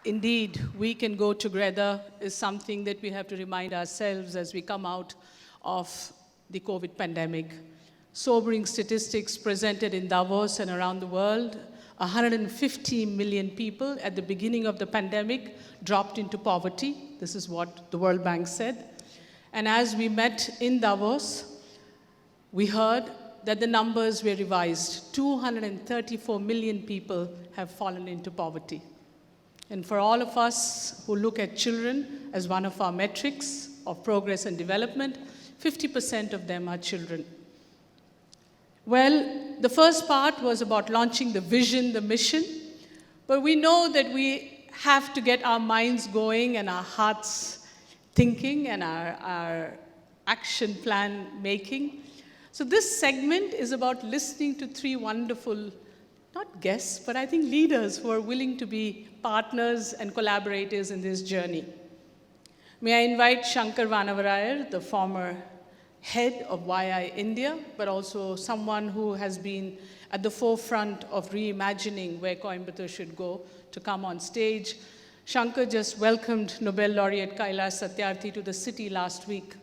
indeed we can go together is something that we have to remind ourselves as we come out of the COVID pandemic. Sobering statistics presented in Davos and around the world, 150 million people at the beginning of the pandemic dropped into poverty. This is what the World Bank said. And as we met in Davos, we heard that the numbers were revised. 234 million people have fallen into poverty. And for all of us who look at children as one of our metrics of progress and development, 50% of them are children. Well, the first part was about launching the vision, the mission, but we know that we have to get our minds going and our hearts thinking and our action plan making. So this segment is about listening to three wonderful, not guests, but I think leaders who are willing to be partners and collaborators in this journey. May I invite Shankar Vanavarayar, the former head of YI India, but also someone who has been at the forefront of reimagining where Coimbatore should go, to come on stage. Shankar just welcomed Nobel laureate Kailash Satyarthi to the city last week.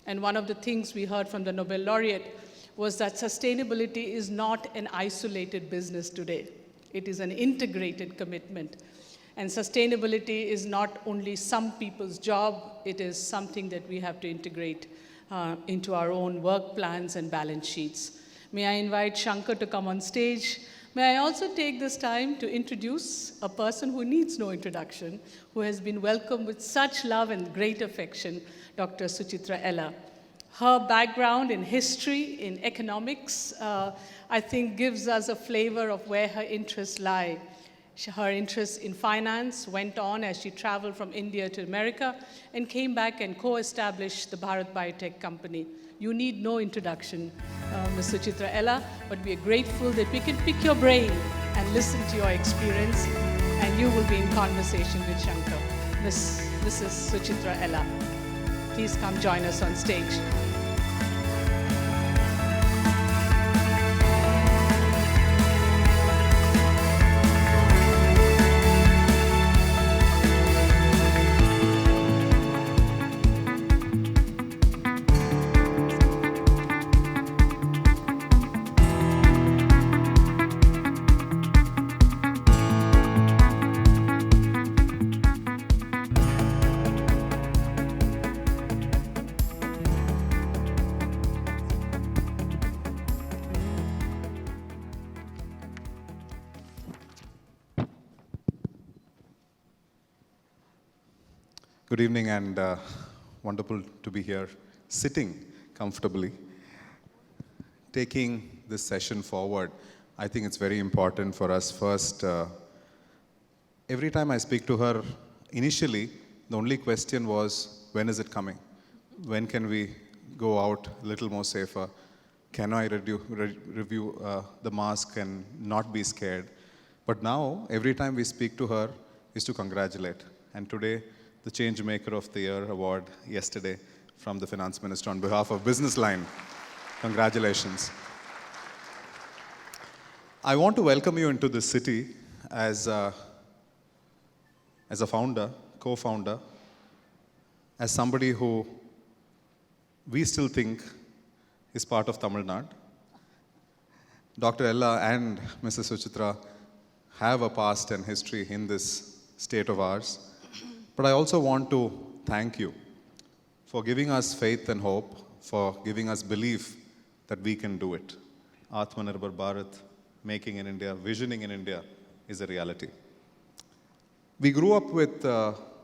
And one of the things we heard from the Nobel laureate was that sustainability is not an isolated business today. It is an integrated commitment. And sustainability is not only some people's job, it is something that we have to integrate into our own work plans and balance sheets. May I invite Shankar to come on stage. May I also take this time to introduce a person who needs no introduction, who has been welcomed with such love and great affection, Dr. Suchitra Ella. Her background in history, in economics, I think gives us a flavor of where her interests lie. Her interest in finance went on as she traveled from India to America and came back and co-established the Bharat Biotech company. You need no introduction, Ms. Suchitra Ella, but we are grateful that we can pick your brain and listen to your experience, and you will be in conversation with Shankar. Mrs. Suchitra Ella, please come join us on stage. Good evening, and wonderful to be here, sitting comfortably. Taking this session forward, I think it's very important for us. First, every time I speak to her, initially, the only question was, when is it coming? When can we go out a little more safer? Can I review the mask and not be scared? But now, every time we speak to her, is to congratulate. And today, the Change Maker of the Year award yesterday from the Finance Minister on behalf of Business Line. Congratulations. I want to welcome you into this city as a founder, co-founder, as somebody who we still think is part of Tamil Nadu. Dr. Ella and Mrs. Suchitra have a past and history in this state of ours. But I also want to thank you for giving us faith and hope, for giving us belief that we can do it. Atmanirbhar Bharat, making in India, visioning in India is a reality. We grew up with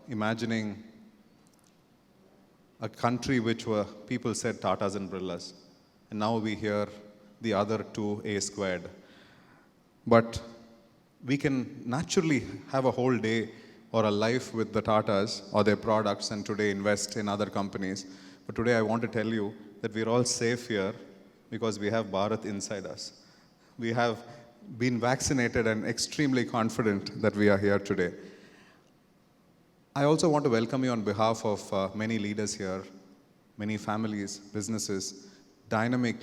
imagining a country which were, people said, Tatas and Birlas. And now we hear the other two A squared. But we can naturally have a whole day or a life with the Tatas or their products and today invest in other companies. But today I want to tell you that we're all safe here because we have Bharat inside us. We have been vaccinated and extremely confident that we are here today. I also want to welcome you on behalf of many leaders here, many families, businesses, dynamic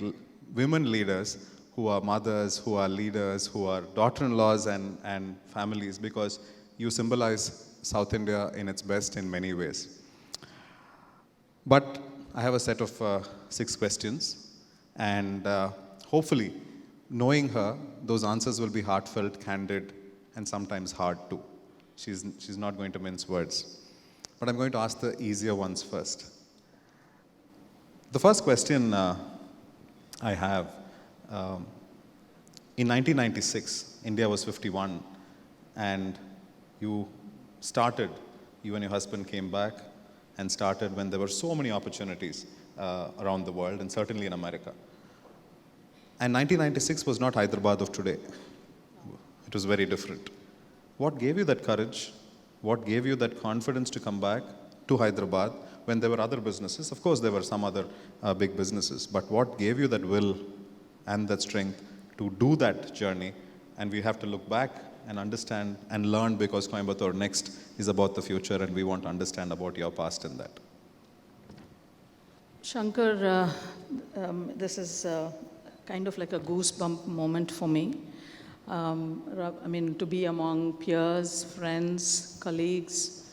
women leaders who are mothers, who are leaders, who are daughter-in-laws and families, because you symbolize South India in its best in many ways. But I have a set of 6 questions, and hopefully, knowing her, those answers will be heartfelt, candid, and sometimes hard too. She's not going to mince words. But I'm going to ask the easier ones first. The first question I have, in 1996, India was 51, and you and your husband came back and started when there were so many opportunities around the world, and certainly in America. And 1996 was not Hyderabad of today. It was very different. What gave you that courage? What gave you that confidence to come back to Hyderabad when there were other businesses? Of course, there were some other big businesses, but what gave you that will and that strength to do that journey? And we have to look back and understand and learn, because Coimbatore Next is about the future, and we want to understand about your past in that. Shankar, this is kind of like a goosebump moment for me. To be among peers, friends, colleagues,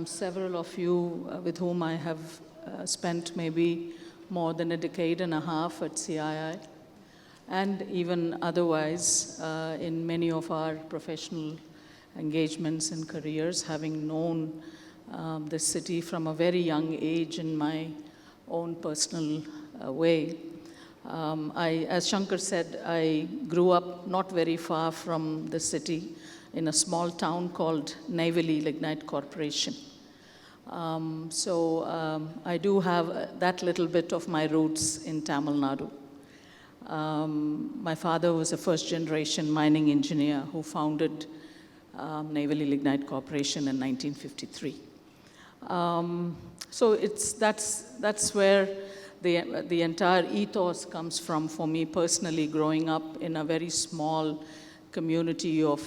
several of you with whom I have spent maybe more than a decade and a half at CII, and even otherwise in many of our professional engagements and careers, having known this city from a very young age in my own personal way. As Shankar said, I grew up not very far from the city in a small town called Neyveli Lignite Corporation. I do have that little bit of my roots in Tamil Nadu. My father was a first-generation mining engineer who founded Neyveli Lignite Corporation in 1953. That's where the entire ethos comes from for me personally, growing up in a very small community of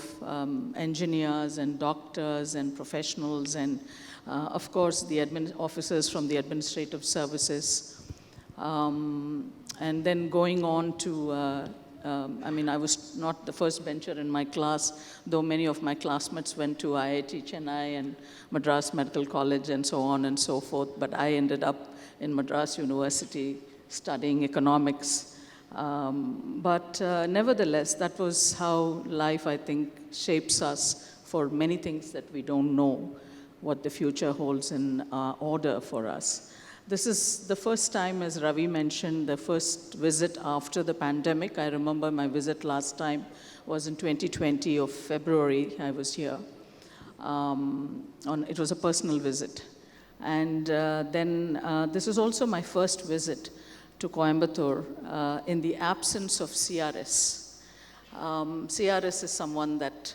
engineers and doctors and professionals, and of course the officers from the administrative services. And then going on to, I was not the first bencher in my class, though many of my classmates went to IIT Chennai and Madras Medical College and so on and so forth, but I ended up in Madras University studying economics. Nevertheless, that was how life, I think, shapes us for many things that we don't know what the future holds in order for us. This is the first time, as Ravi mentioned, the first visit after the pandemic. I remember my visit last time was in 2020 of February. I was here. It was a personal visit. And then this is also my first visit to Coimbatore in the absence of CRS. CRS is someone that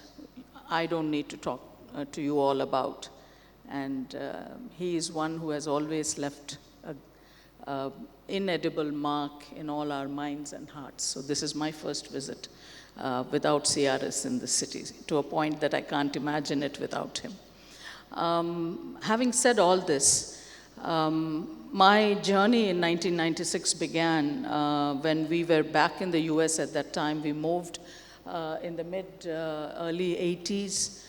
I don't need to talk to you all about. And he is one who has always left an inedible mark in all our minds and hearts. So this is my first visit without CRS in the city, to a point that I can't imagine it without him. Having said all this, my journey in 1996 began when we were back in the US at that time. We moved in the early 80s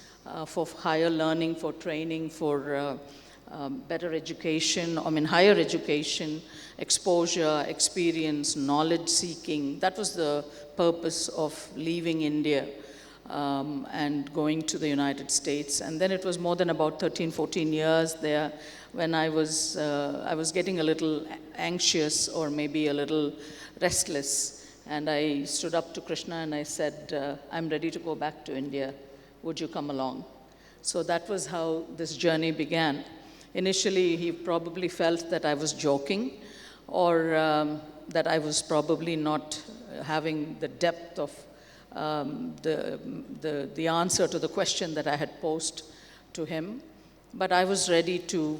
for higher learning, for training, for better education, higher education, exposure, experience, knowledge seeking. That was the purpose of leaving India and going to the United States. And then it was more than about 13, 14 years there when I was getting a little anxious or maybe a little restless. And I stood up to Krishna and I said, I'm ready to go back to India. Would you come along? So that was how this journey began. Initially, he probably felt that I was joking, or that I was probably not having the depth of the answer to the question that I had posed to him. But I was ready to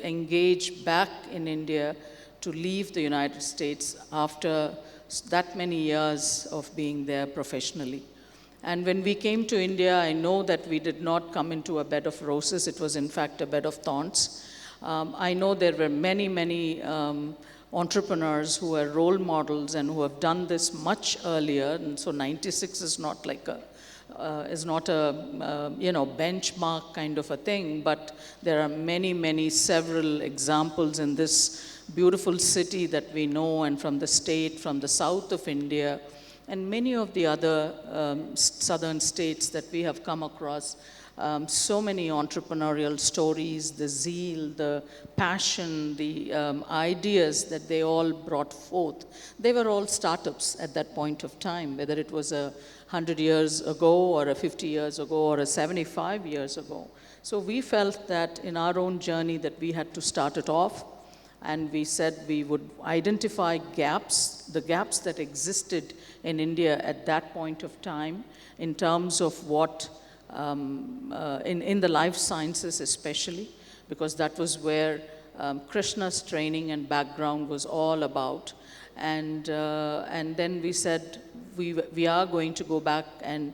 engage back in India, to leave the United States after that many years of being there professionally. And when we came to India, I know that we did not come into a bed of roses. It was, in fact, a bed of thorns. I know there were many, many entrepreneurs who are role models and who have done this much earlier. And so 96 is not like a benchmark kind of a thing, but there are many, several examples in this beautiful city that we know, and from the state, from the south of India, and many of the other southern states that we have come across. So many entrepreneurial stories, the zeal, the passion, the ideas that they all brought forth. They were all startups at that point of time, whether it was 100 years ago or 50 years ago or 75 years ago. So we felt that in our own journey that we had to start it off, and we said we would identify gaps, the gaps that existed in India at that point of time in terms of what in the life sciences especially, because that was where Krishna's training and background was all about. And then we said we are going to go back and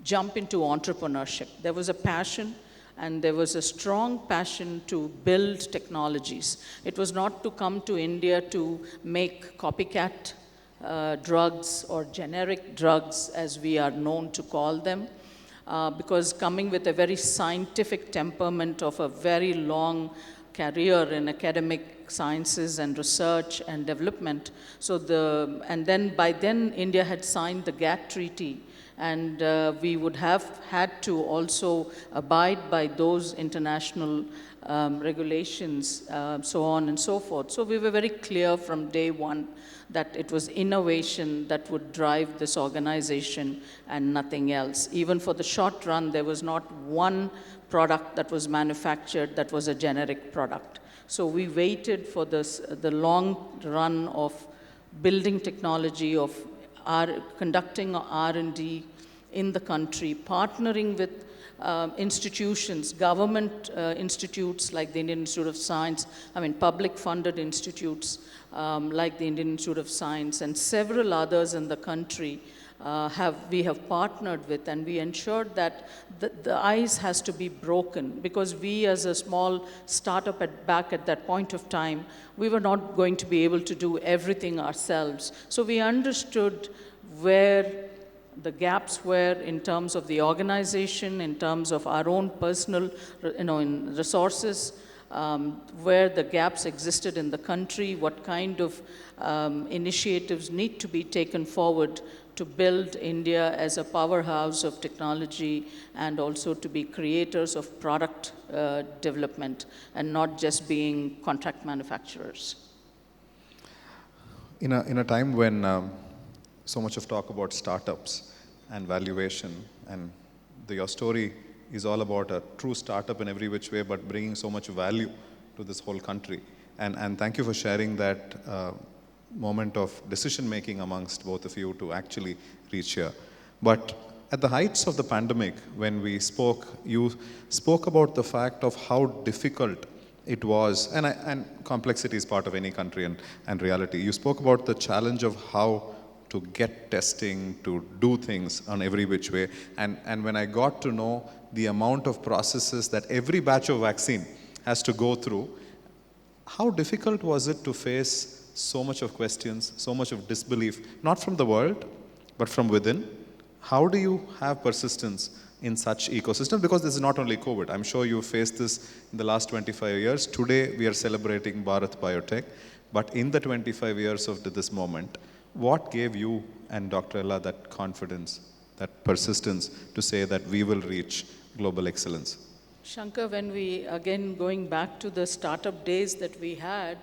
jump into entrepreneurship. There was a passion, and there was a strong passion to build technologies. It was not to come to India to make copycat drugs or generic drugs, as we are known to call them. Because coming with a very scientific temperament of a very long career in academic sciences and research and development. And then by then India had signed the GATT treaty, and we would have had to also abide by those international regulations, so on and so forth. So we were very clear from day one that it was innovation that would drive this organization and nothing else. Even for the short run, there was not one product that was manufactured that was a generic product. So we waited for the long run of building technology, of conducting R&D in the country, partnering with institutions, government institutes like the Indian Institute of Science, public funded institutes like the Indian Institute of Science, and several others in the country we have partnered with, and we ensured that the ice has to be broken, because we as a small startup back at that point of time, we were not going to be able to do everything ourselves. So we understood where the gaps were in terms of the organization, in terms of our own personal in resources, where the gaps existed in the country, what kind of initiatives need to be taken forward to build India as a powerhouse of technology, and also to be creators of product development and not just being contract manufacturers. In a time when so much of talk about startups and valuation, and your story is all about a true startup in every which way, but bringing so much value to this whole country. And thank you for sharing that moment of decision making amongst both of you to actually reach here. But at the heights of the pandemic, when we spoke, you spoke about the fact of how difficult it was, and complexity is part of any country and reality. You spoke about the challenge of how to get testing, to do things on every which way. And when I got to know the amount of processes that every batch of vaccine has to go through, how difficult was it to face so much of questions, so much of disbelief, not from the world, but from within? How do you have persistence in such ecosystems? Because this is not only COVID. I'm sure you faced this in the last 25 years. Today, we are celebrating Bharat Biotech. But in the 25 years of this moment, what gave you and Dr. Ella that confidence, that persistence to say that we will reach global excellence? Shankar, when we, again, going back to the startup days that we had,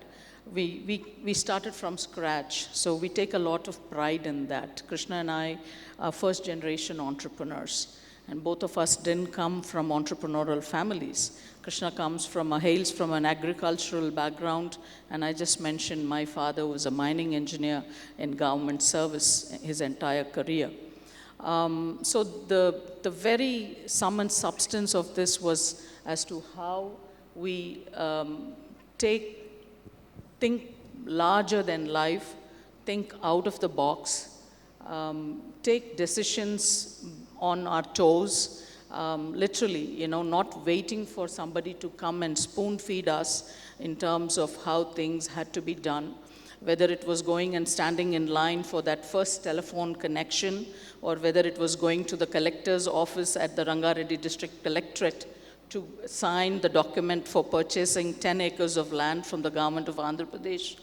we started from scratch. So we take a lot of pride in that. Krishna and I are first generation entrepreneurs. And both of us didn't come from entrepreneurial families. Krishna hails from an agricultural background, and I just mentioned my father was a mining engineer in government service his entire career. So the very sum and substance of this was as to how we think larger than life, think out of the box, take decisions on our toes, literally, not waiting for somebody to come and spoon feed us in terms of how things had to be done, whether it was going and standing in line for that first telephone connection, or whether it was going to the collector's office at the Rangareddy District Collectorate to sign the document for purchasing 10 acres of land from the government of Andhra Pradesh,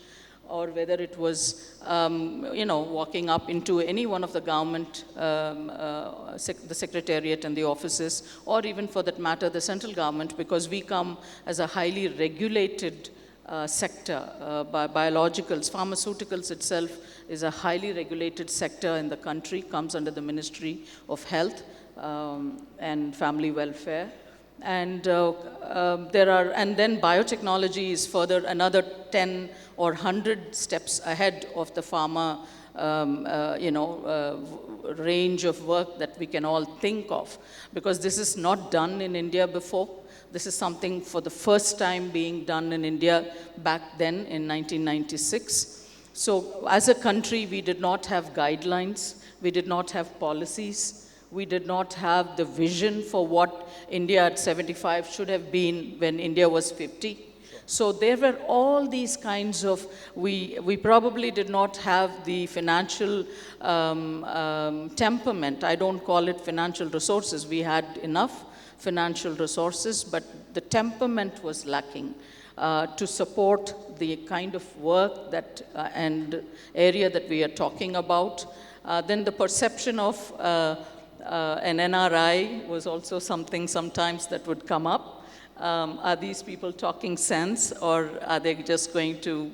or whether it was, walking up into any one of the government, the secretariat and the offices, or even for that matter, the central government, because we come as a highly regulated sector. Biologicals, pharmaceuticals itself is a highly regulated sector in the country, comes under the Ministry of Health and Family Welfare. And and then biotechnology is further another 10 or 100 steps ahead of the pharma, range of work that we can all think of, because this is not done in India before. This is something for the first time being done in India back then in 1996. So as a country, we did not have guidelines, we did not have policies, we did not have the vision for what India at 75 should have been when India was 50. So there were all these kinds of, we probably did not have the financial temperament. I don't call it financial resources. We had enough financial resources, but the temperament was lacking to support the kind of work that and area that we are talking about. Then the perception of an NRI was also something sometimes that would come up. Are these people talking sense, or are they just going to,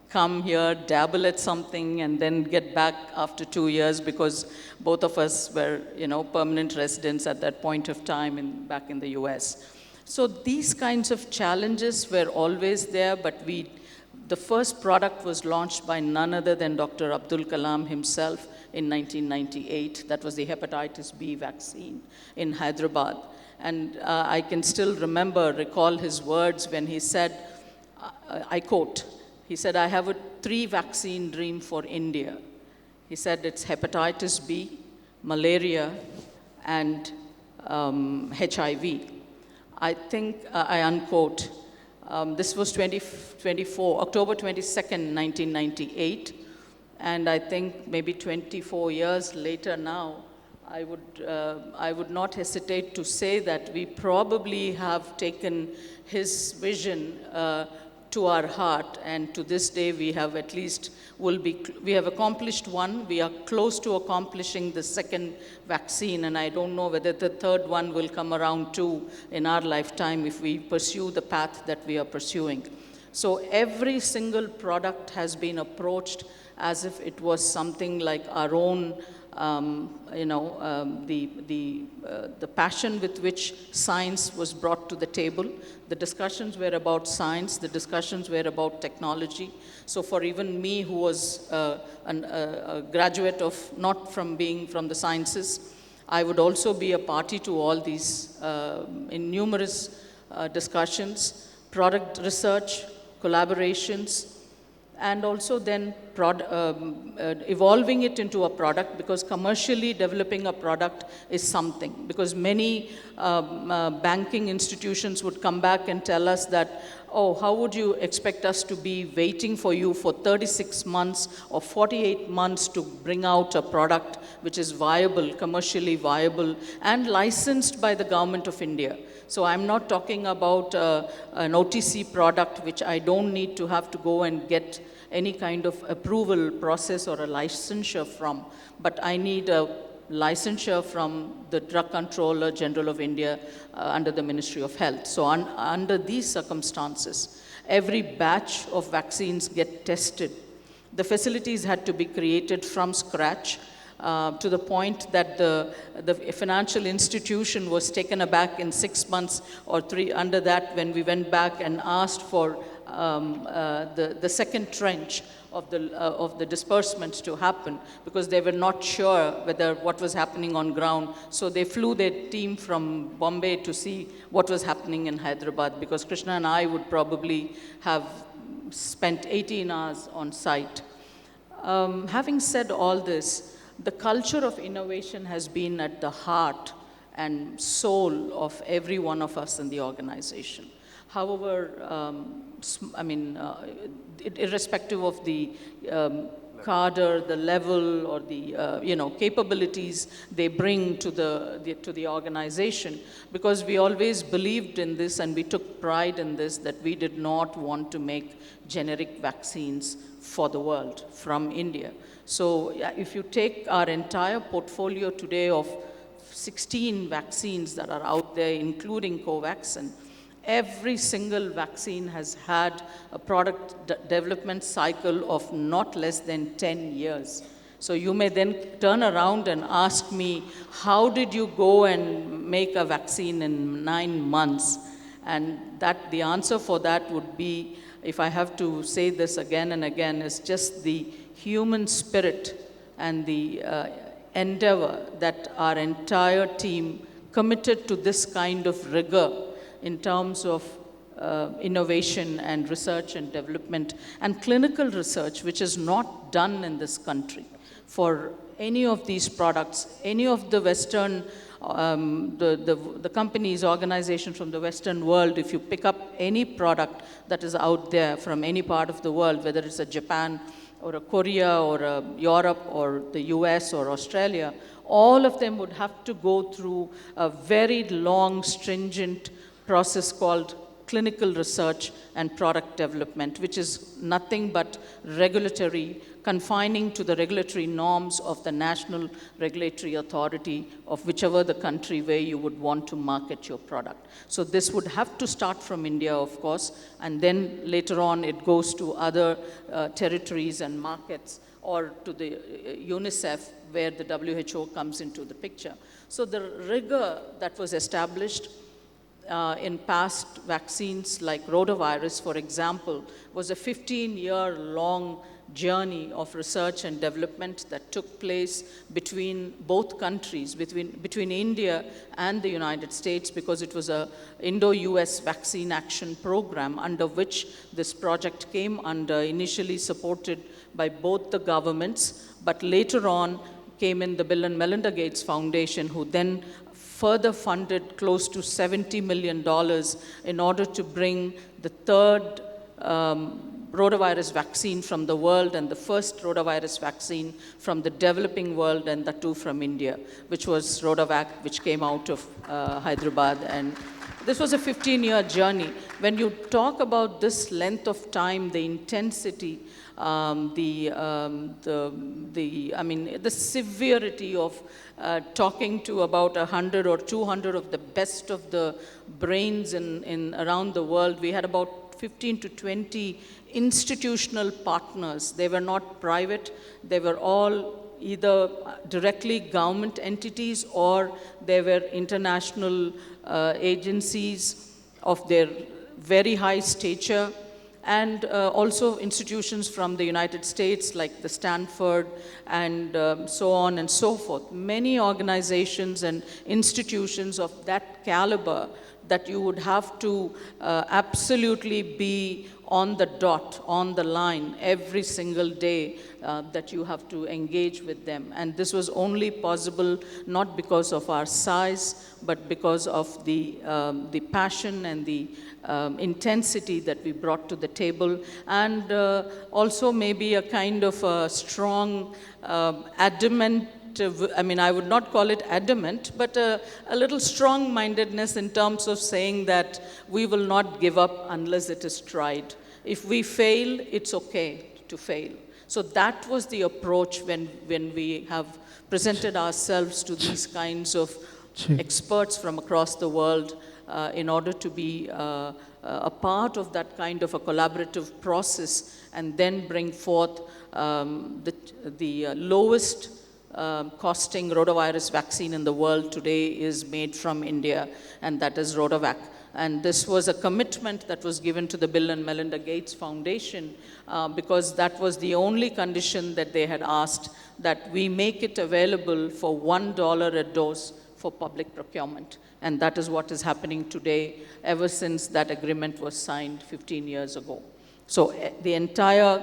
come here, dabble at something, and then get back after 2 years, because both of us were, permanent residents at that point of time back in the US. So these kinds of challenges were always there, but the first product was launched by none other than Dr. Abdul Kalam himself in 1998. That was the hepatitis B vaccine in Hyderabad. And I can still recall his words when he said, I quote, he said, "I have a 3-vaccine dream for India." He said it's hepatitis B, malaria, and HIV. I think, I unquote, this was October 22nd, 1998. And I think maybe 24 years later now, I would not hesitate to say that we probably have taken his vision to our heart, and to this day we have we have accomplished one. We are close to accomplishing the second vaccine, and I don't know whether the third one will come around too in our lifetime if we pursue the path that we are pursuing. So every single product has been approached as if it was something like our own, the passion with which science was brought to the table. The discussions were about science, the discussions were about technology. So for even me, who was a graduate of, not from being from the sciences, I would also be a party to all these in numerous discussions, product research, collaborations, and also then evolving it into a product, because commercially developing a product is something. Because many banking institutions would come back and tell us that, oh, how would you expect us to be waiting for you for 36 months or 48 months to bring out a product which is viable, commercially viable, and licensed by the government of India. So I'm not talking about an OTC product which I don't need to have to go and get any kind of approval process or a licensure from, but I need a licensure from the Drug Controller General of India under the Ministry of Health. So under these circumstances, every batch of vaccines get tested. The facilities had to be created from scratch. To the point that the financial institution was taken aback in 6 months or 3 under that when we went back and asked for the second trench of the disbursements to happen, because they were not sure whether what was happening on ground. So they flew their team from Bombay to see what was happening in Hyderabad, because Krishna and I would probably have spent 18 hours on site. Having said all this, the culture of innovation has been at the heart and soul of every one of us in the organization. However, irrespective of the cadre, the level, or the capabilities they bring to the organization, because we always believed in this and we took pride in this, that we did not want to make generic vaccines for the world from India. So if you take our entire portfolio today of 16 vaccines that are out there, including Covaxin, every single vaccine has had a product development cycle of not less than 10 years. So you may then turn around and ask me, how did you go and make a vaccine in 9 months? And the answer for that would be, if I have to say this again and again, is just the human spirit and the endeavor that our entire team committed to this kind of rigor in terms of innovation and research and development and clinical research, which is not done in this country for any of these products. Any of the Western, the companies, organizations from the Western world, if you pick up any product that is out there from any part of the world, whether it's a Japan or a Korea or a Europe or the US or Australia, all of them would have to go through a very long, stringent process called clinical research and product development, which is nothing but regulatory, confining to the regulatory norms of the national regulatory authority of whichever the country where you would want to market your product. So this would have to start from India, of course, and then later on it goes to other territories and markets, or to the UNICEF, where the WHO comes into the picture. So the rigor that was established in past vaccines like rotavirus, for example, was a 15-year-long journey of research and development that took place between both countries, between India and the United States, because it was a Indo-US vaccine action program under which this project came under, initially supported by both the governments, but later on came in the Bill and Melinda Gates Foundation, who then further funded close to $70 million in order to bring the third rotavirus vaccine from the world and the first rotavirus vaccine from the developing world, and the two from India, which was Rotavac, which came out of Hyderabad. And this was a 15-year journey. When you talk about this length of time, the intensity, the severity of talking to about 100 or 200 of the best of the brains in around the world. We had about 15 to 20 institutional partners. They were not private. They were all either directly government entities, or they were international agencies of their very high stature, and also institutions from the United States like the Stanford and so on and so forth. Many organizations and institutions of that caliber that you would have to absolutely be on the dot, on the line, every single day that you have to engage with them. And this was only possible not because of our size, but because of the passion and the intensity that we brought to the table, and also maybe a kind of a strong, adamant, I would not call it adamant, but a little strong-mindedness in terms of saying that we will not give up unless it is tried. If we fail, it's okay to fail. So that was the approach when we have presented ourselves to these kinds of experts from across the world in order to be a part of that kind of a collaborative process, and then bring forth the lowest costing rotavirus vaccine in the world today is made from India, and that is Rotavac. And this was a commitment that was given to the Bill and Melinda Gates Foundation because that was the only condition that they had asked, that we make it available for $1 a dose for public procurement. And that is what is happening today, ever since that agreement was signed 15 years ago. So the entire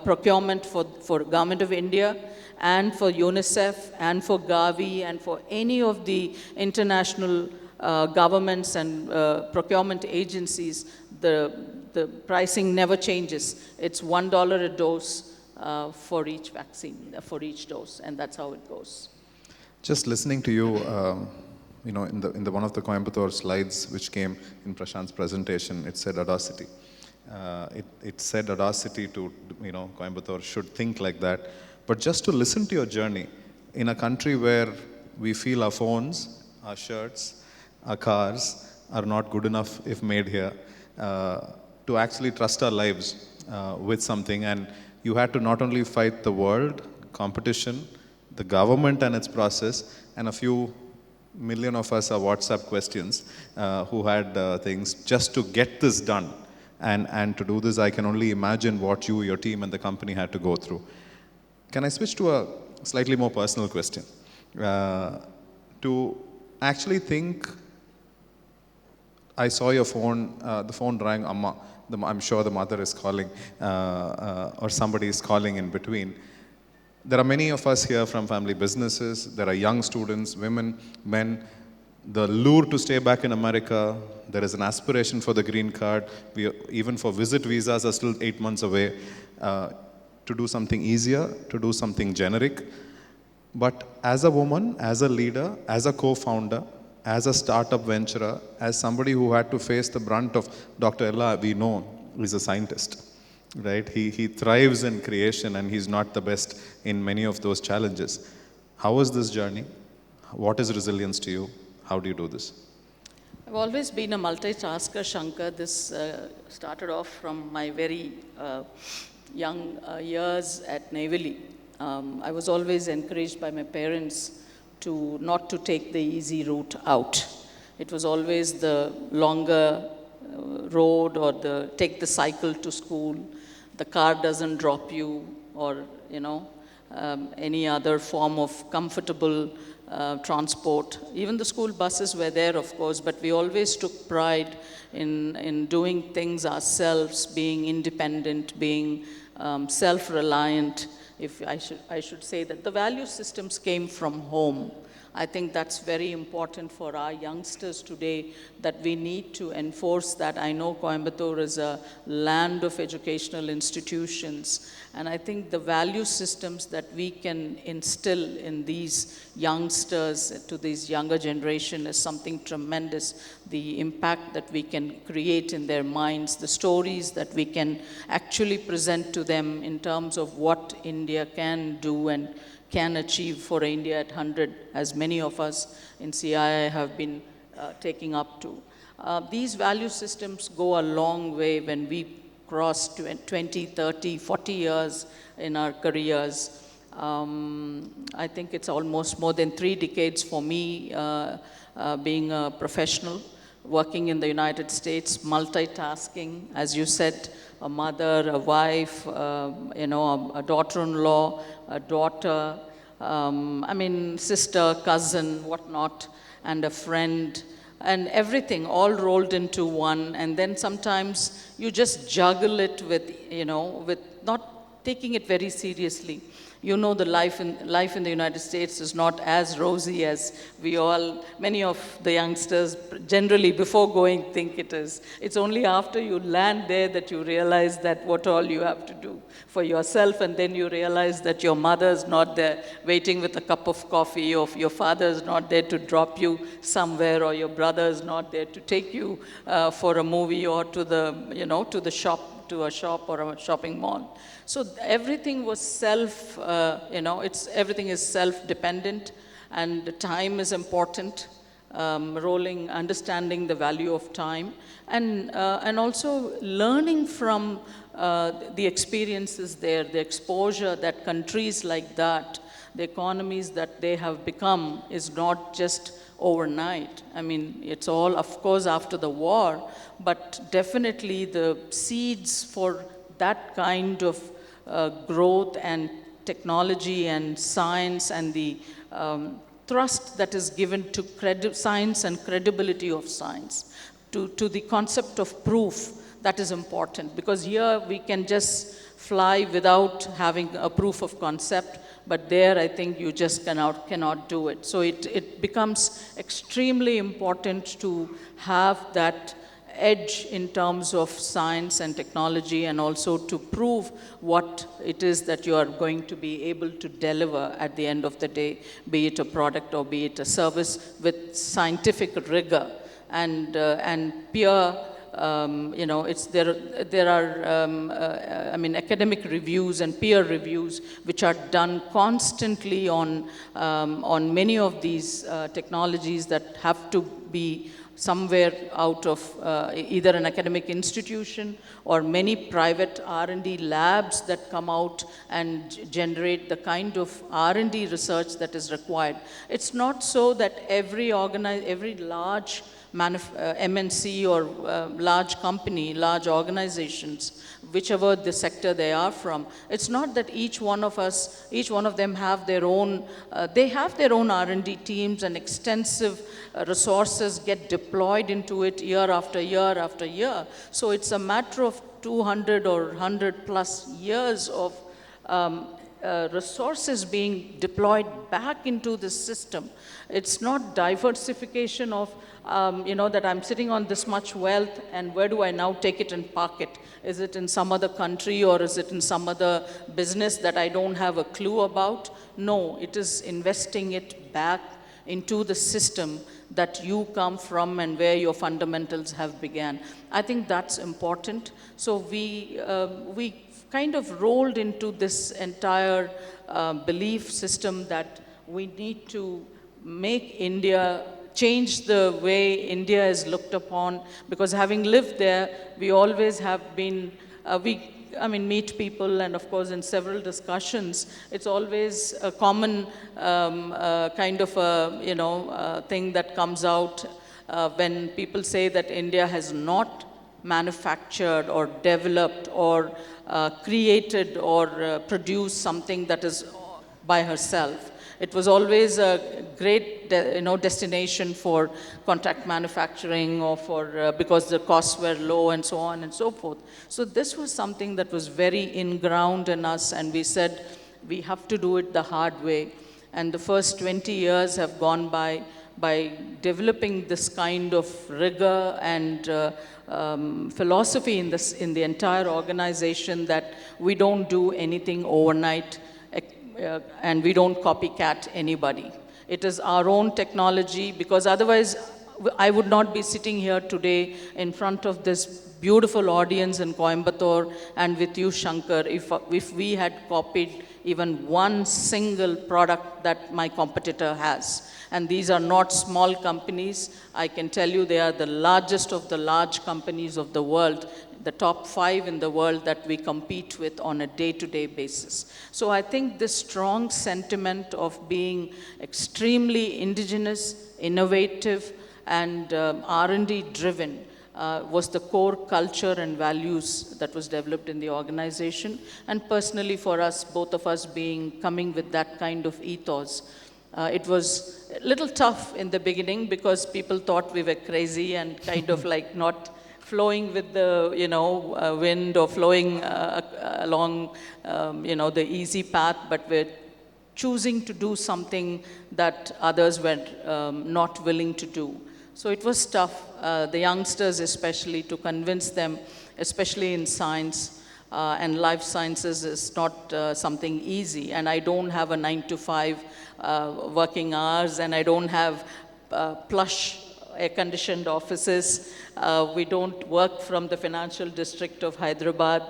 procurement for Government of India and for UNICEF and for Gavi and for any of the international governments and procurement agencies, the pricing never changes. It's $1 a dose for each vaccine, for each dose, and that's how it goes. Just listening to you, in the one of the Coimbatore slides which came in Prashant's presentation, it said audacity. It said audacity to, Coimbatore should think like that. But just to listen to your journey in a country where we feel our phones, our shirts, our cars are not good enough if made here, to actually trust our lives with something. And you had to not only fight the world, competition, the government and its process, and a few million of us are WhatsApp questions who had things just to get this done. And to do this, I can only imagine what you, your team, and the company had to go through. Can I switch to a slightly more personal question? To actually think, I saw your phone, the phone rang, Amma. I'm sure the mother is calling, or somebody is calling in between. There are many of us here from family businesses. There are young students, women, men. The lure to stay back in America, there is an aspiration for the green card. Even for visit visas are still 8 months away. To do something easier, to do something generic. But as a woman, as a leader, as a co-founder, as a startup venturer, as somebody who had to face the brunt of Dr. Ella, we know is a scientist, right? He thrives in creation and he's not the best in many of those challenges. How was this journey? What is resilience to you? How do you do this? I've always been a multitasker, Shankar. This started off from my very young years at Navy. I was always encouraged by my parents to not to take the easy route out. It was always the longer road or take the cycle to school. The car doesn't drop you, or any other form of comfortable transport. Even the school buses were there, of course, but we always took pride in doing things ourselves, being independent, being self-reliant. If I should say that the value systems came from home. I think that's very important for our youngsters today, that we need to enforce that. I know Coimbatore is a land of educational institutions, and I think the value systems that we can instill in these youngsters, to this younger generation, is something tremendous. The impact that we can create in their minds, the stories that we can actually present to them in terms of what India can do and can achieve for India at 100, as many of us in CII have been taking up to. These value systems go a long way when we cross 20, 30, 40 years in our careers. I think it's almost more than 3 decades for me being a professional, working in the United States, multitasking, as you said, a mother, a wife, a daughter-in-law, a daughter, sister, cousin, whatnot, and a friend, and everything all rolled into one. And then sometimes you just juggle it with not taking it very seriously. The life in the United States is not as rosy as many of the youngsters generally before going think it is. It's only after you land there that you realize that what all you have to do for yourself, and then you realize that your mother is not there waiting with a cup of coffee, or your father is not there to drop you somewhere, or your brother is not there to take you for a movie or to a shop or a shopping mall. So everything was everything is self-dependent, and the time is important. Understanding the value of time, and also learning from the experiences there, the exposure that countries like that, the economies that they have become, is not just overnight. It's all, of course, after the war, but definitely the seeds for that kind of growth and technology and science, and the thrust that is given to science and credibility of science, to the concept of proof, That is important, because here we can just fly without having a proof of concept, but there I think you just cannot do it. So it becomes extremely important to have that edge in terms of science and technology, and also to prove what it is that you are going to be able to deliver at the end of the day, be it a product or be it a service, with scientific rigor and peer. There are academic reviews and peer reviews which are done constantly on many of these technologies that have to be somewhere out of either an academic institution or many private R&D labs that come out and generate the kind of R&D research that is required. It's not so that every large MNC or large company, large organizations, whichever the sector they are from, it's not that each one of them have their own, they have their own R&D teams, and extensive resources get deployed into it year after year after year. So it's a matter of 200 or 100 plus years of resources being deployed back into the system. It's not diversification of, that I'm sitting on this much wealth and where do I now take it and park it? Is it in some other country or is it in some other business that I don't have a clue about? No, it is investing it back into the system that you come from and where your fundamentals have began. I think that's important. So we kind of rolled into this entire belief system that we need to make India, change the way India is looked upon, because having lived there, we always have been, meet people, and of course in several discussions, it's always a common kind of a, thing that comes out when people say that India has not manufactured or developed or created or produced something that is by herself. It was always a great destination for contract manufacturing or for because the costs were low and so on and so forth. So this was something that was very in-ground in us, and we said we have to do it the hard way. And the first 20 years have gone by developing this kind of rigor and philosophy in the entire organization, that we don't do anything overnight. And we don't copycat anybody. It is our own technology, because otherwise I would not be sitting here today in front of this beautiful audience in Coimbatore and with you, Shankar, if we had copied even one single product that my competitor has. And these are not small companies. I can tell you they are the largest of the large companies of the world, the top 5 in the world that we compete with on a day-to-day basis. So I think this strong sentiment of being extremely indigenous, innovative, and R&D driven was the core culture and values that was developed in the organization. And personally for us, both of us coming with that kind of ethos, it was a little tough in the beginning because people thought we were crazy and kind of like not flowing with the wind or flowing along the easy path, but we're choosing to do something that others were not willing to do. So it was tough, the youngsters especially, to convince them, especially in science, and life sciences is not something easy. And I don't have a 9-to-5 working hours, and I don't have plush air-conditioned offices. We don't work from the financial district of Hyderabad.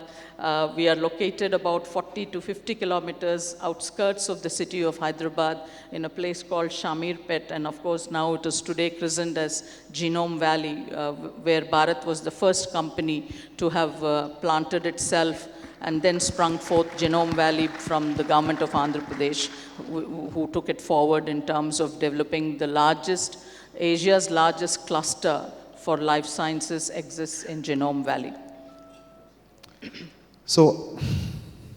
We are located about 40 to 50 kilometers outskirts of the city of Hyderabad in a place called Shamirpet, and of course now it is today christened as Genome Valley, where Bharat was the first company to have planted itself, and then sprung forth Genome Valley from the government of Andhra Pradesh, who took it forward in terms of developing Asia's largest cluster for life sciences exists in Genome Valley. So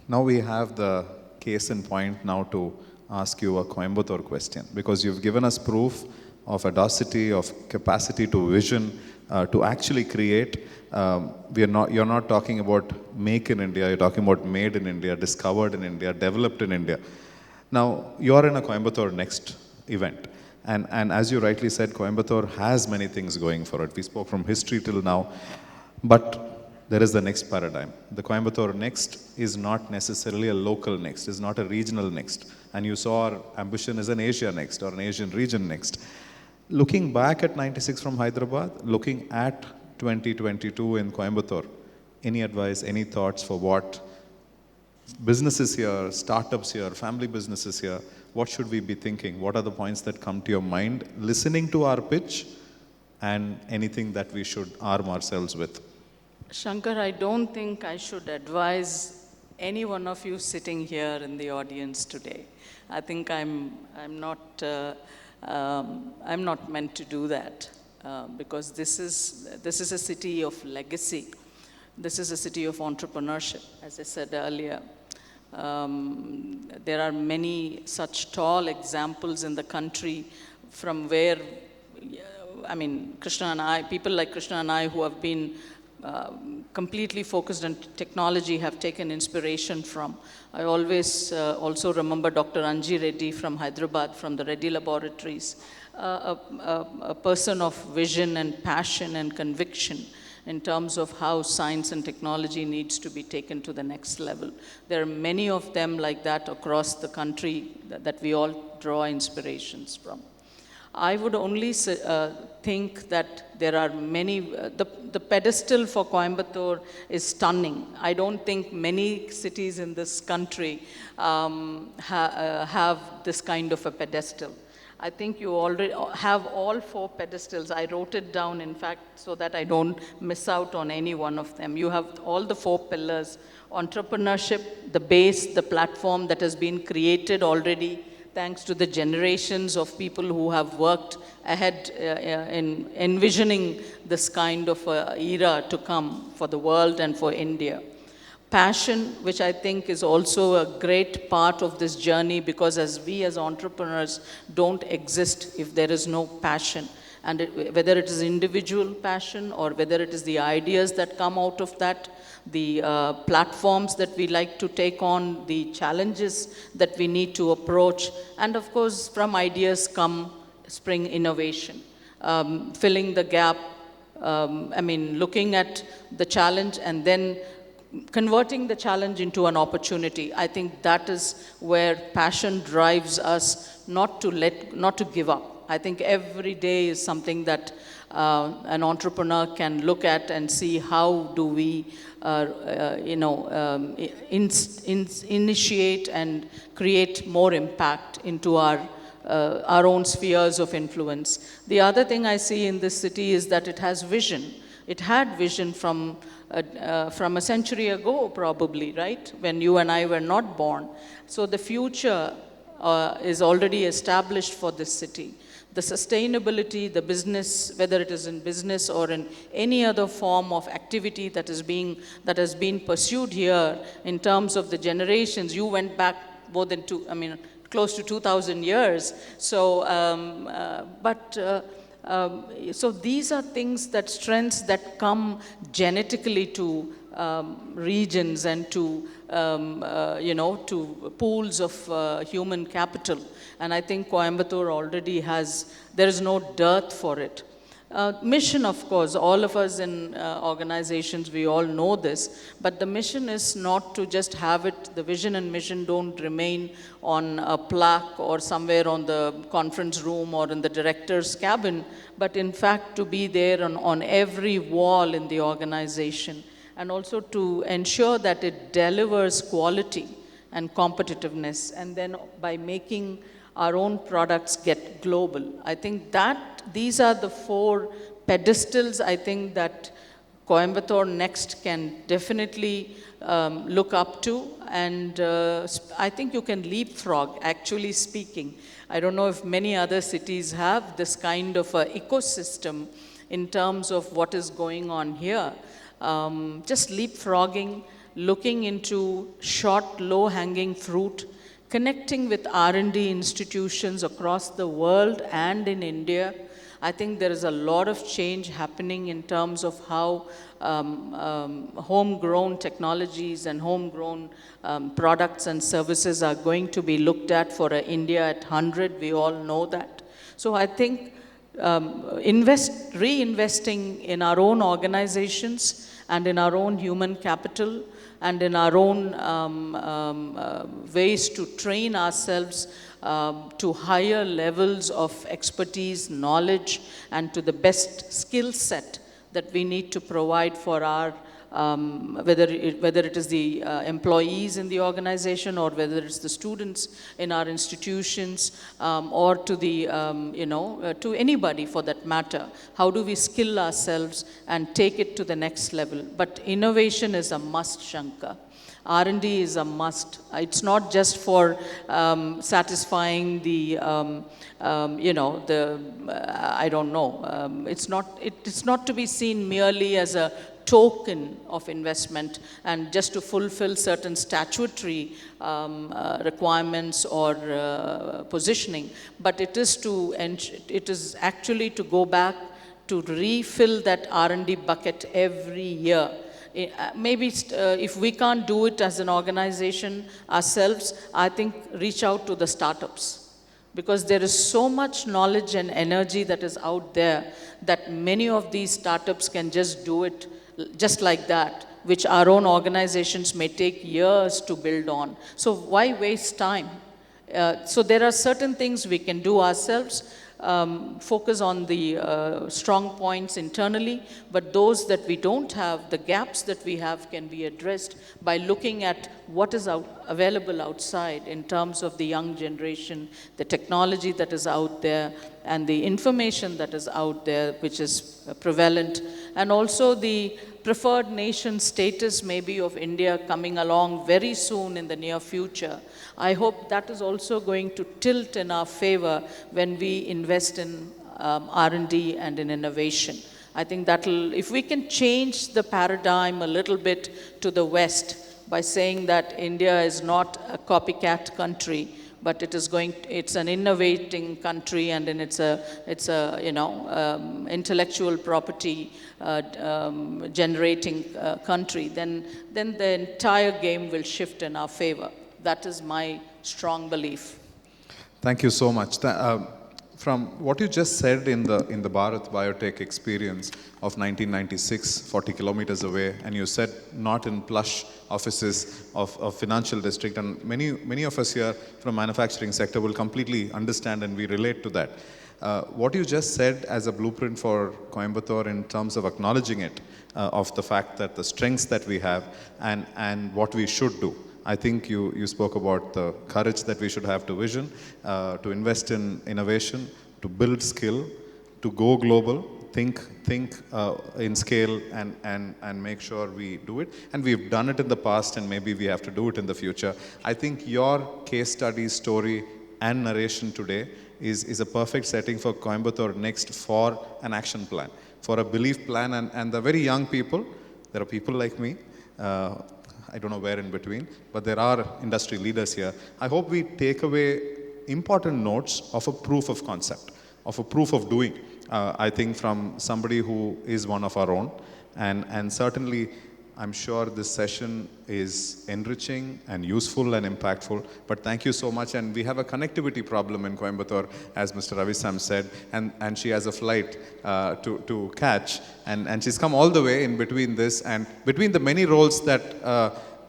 now we have the case in point now to ask you a Coimbatore question, because you've given us proof audacity, of capacity to vision, to actually create. You're not talking about make in India, you're talking about made in India, discovered in India, developed in India. Now, you're in a Coimbatore Next event. And as you rightly said, Coimbatore has many things going for it. We spoke from history till now. But there is the next paradigm. The Coimbatore Next is not necessarily a local next, is not a regional next. And you saw our ambition is an Asia Next or an Asian region next. Looking back at 96 from Hyderabad, looking at 2022 in Coimbatore, any advice, any thoughts for what businesses here, startups here, family businesses here, what should we be thinking? What are the points that come to your mind, listening to our pitch, and anything that we should arm ourselves with? Shankar, I don't think I should advise any one of you sitting here in the audience today. I think I'm not meant to do that because this is a city of legacy. This is a city of entrepreneurship, as I said earlier. There are many such tall examples in the country from where, I mean, Krishna and I, people like Krishna and I who have been completely focused on technology have taken inspiration from. I always also remember Dr. Anji Reddy from Hyderabad, from the Reddy laboratories, a person of vision and passion and conviction in terms of how science and technology needs to be taken to the next level. There are many of them like that across the country that we all draw inspirations from. I would only think that there are many, the pedestal for Coimbatore is stunning. I don't think many cities in this country have this kind of a pedestal. I think you already have all 4 pedestals. I wrote it down, in fact, so that I don't miss out on any one of them. You have all the 4 pillars: entrepreneurship, the base, the platform that has been created already thanks to the generations of people who have worked ahead in envisioning this kind of era to come for the world and for India. Passion, which I think is also a great part of this journey, because we as entrepreneurs don't exist if there is no passion. And whether it is individual passion or whether it is the ideas that come out of that, the platforms that we like to take on, the challenges that we need to approach, and of course from ideas spring innovation, filling the gap, looking at the challenge and then converting the challenge into an opportunity. I think that is where passion drives us not to give up. I think every day is something that an entrepreneur can look at and see how do we initiate and create more impact into our own spheres of influence. The other thing I see in this city is that it has vision. It had vision from a century ago, probably, right? When you and I were not born. So the future is already established for this city. The sustainability, the business, whether it is in business or in any other form of activity that has been pursued here in terms of the generations. You went back more than close to 2,000 years. So, so these are things strengths that come genetically to regions and to pools of human capital. And I think Coimbatore already there is no dearth for it. Mission, of course, all of us in organizations, we all know this, but the mission is not to just have it. The vision and mission don't remain on a plaque or somewhere on the conference room or in the director's cabin, but in fact to be there on every wall in the organization, and also to ensure that it delivers quality and competitiveness, and then by making our own products get global. I think that these are the 4 pedestals I think that Coimbatore Next can definitely look up to, and I think you can leapfrog, actually speaking. I don't know if many other cities have this kind of ecosystem in terms of what is going on here. Just leapfrogging, looking into short, low-hanging fruit, connecting with R&D institutions across the world and in India. I think there is a lot of change happening in terms of how homegrown technologies and homegrown products and services are going to be looked at for India at 100. We all know that. So I think reinvesting in our own organizations and in our own human capital and in our own ways to train ourselves to higher levels of expertise, knowledge, and to the best skill set that we need to provide for our, whether it is the employees in the organization or whether it's the students in our institutions or to the, to anybody for that matter. How do we skill ourselves and take it to the next level? But innovation is a must, Shankar. R&D is a must. It's not just for satisfying the, I don't know. It's not to be seen merely as a token of investment and just to fulfill certain statutory requirements or positioning, but it is actually to go back to refill that R&D bucket every year. Maybe if we can't do it as an organization ourselves, I think reach out to the startups. Because there is so much knowledge and energy that is out there that many of these startups can just do it just like that, which our own organizations may take years to build on. So why waste time? So there are certain things we can do ourselves, focus on the strong points internally, but those that we don't have, the gaps that we have can be addressed by looking at what is available outside in terms of the young generation, the technology that is out there, and the information that is out there, which is prevalent, and also the preferred nation status maybe of India coming along very soon in the near future. I hope that is also going to tilt in our favor when we invest in R&D and in innovation. I think that'll, if we can change the paradigm a little bit to the West by saying that India is not a copycat country, but it's an innovating country, and then it's a intellectual property generating country, then the entire game will shift in our favor. That is my strong belief. Thank you so much. From what you just said in the Bharat Biotech experience of 1996, 40 kilometers away, and you said not in plush offices of financial district, and many of us here from manufacturing sector will completely understand and we relate to that. What you just said as a blueprint for Coimbatore in terms of acknowledging it, of the fact that the strengths that we have and what we should do. I think you spoke about the courage that we should have to vision, to invest in innovation, to build skill, to go global, think in scale and make sure we do it. And we've done it in the past and maybe we have to do it in the future. I think your case study, story and narration today is a perfect setting for Coimbatore Next for an action plan, for a belief plan. And the very young people, there are people like me, I don't know where in between, but there are industry leaders here. I hope we take away important notes of a proof of concept, of a proof of doing. I think from somebody who is one of our own. And certainly, I'm sure this session is enriching and useful and impactful. But thank you so much. And we have a connectivity problem in Coimbatore, as Mr. Ravisam said. And she has a flight to catch. And she's come all the way in between this. And between the many roles that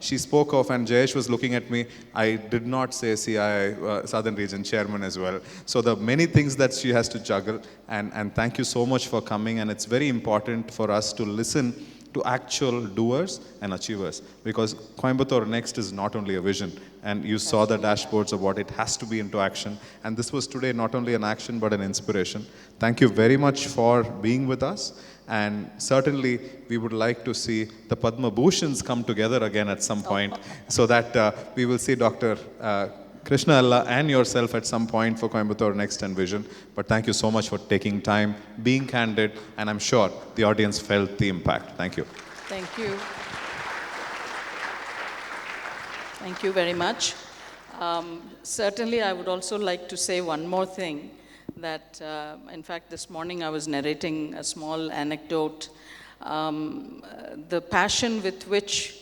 she spoke of, and Jayesh was looking at me, I did not say CII, Southern Region Chairman as well. So the many things that she has to juggle. And thank you so much for coming. And it's very important for us to listen to actual doers and achievers, because Coimbatore Next is not only a vision, and you saw the dashboards of what it has to be into action, and this was today not only an action but an inspiration. Thank you very much for being with us, and certainly we would like to see the Padma Bhushans come together again at some point, so that we will see Dr. Krishna Ella and yourself at some point for Coimbatore Next and Vision. But thank you so much for taking time, being candid, and I'm sure the audience felt the impact. Thank you. Thank you. Thank you very much. Certainly, I would also like to say one more thing, that in fact this morning I was narrating a small anecdote. The passion with which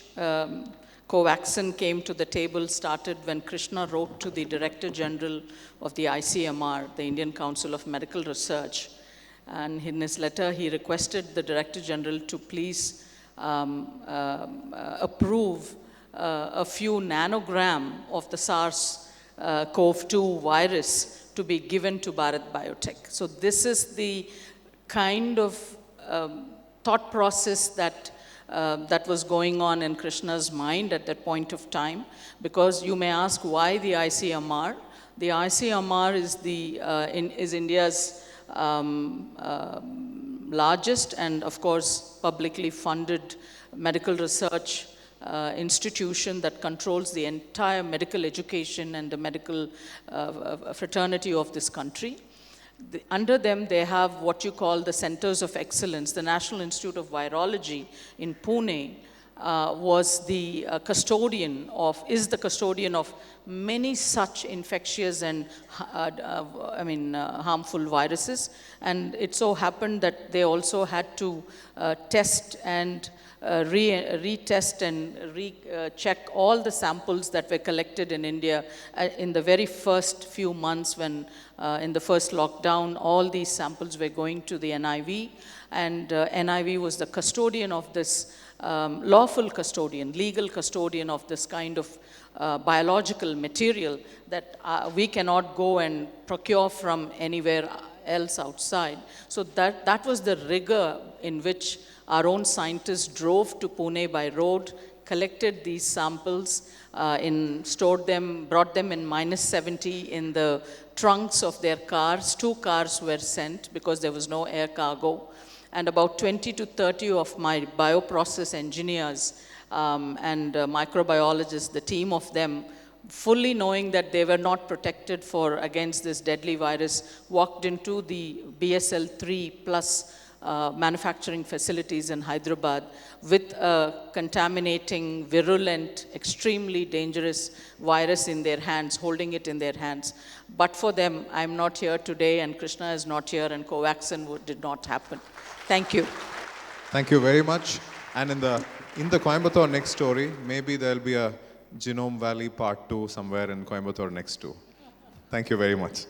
Covaxin came to the table started when Krishna wrote to the Director General of the Icmr, the Indian Council of Medical Research. And in his letter, he requested the Director General to please approve a few nanogram of the SARS-CoV-2 virus to be given to Bharat Biotech. So this is the kind of thought process that was going on in Krishna's mind at that point of time, because you may ask why the Icmr. The Icmr is India's largest and, of course, publicly funded medical research institution that controls the entire medical education and the medical fraternity of this country. Under them, they have what you call the Centers of Excellence. The National Institute of Virology in Pune is the custodian of many such infectious and harmful viruses. And it so happened that they also had to test and retest and recheck all the samples that were collected in India in the very first few months when, in the first lockdown, all these samples were going to the NIV, and NIV was the custodian of this, lawful custodian, legal custodian of this kind of biological material that we cannot go and procure from anywhere else outside. So that was the rigor in which our own scientists drove to Pune by road, collected these samples, stored them, brought them in -70 in the trunks of their cars. 2 cars were sent because there was no air cargo. And about 20 to 30 of my bioprocess engineers and microbiologists, the team of them, fully knowing that they were not protected against this deadly virus, walked into the BSL 3 plus manufacturing facilities in Hyderabad with a contaminating, virulent, extremely dangerous virus in their hands, holding it in their hands. But for them, I'm not here today, and Krishna is not here, and Covaxin did not happen. Thank you. Thank you very much. And in the Coimbatore next story, maybe there'll be a Genome Valley Part 2 somewhere in Coimbatore next too. Thank you very much.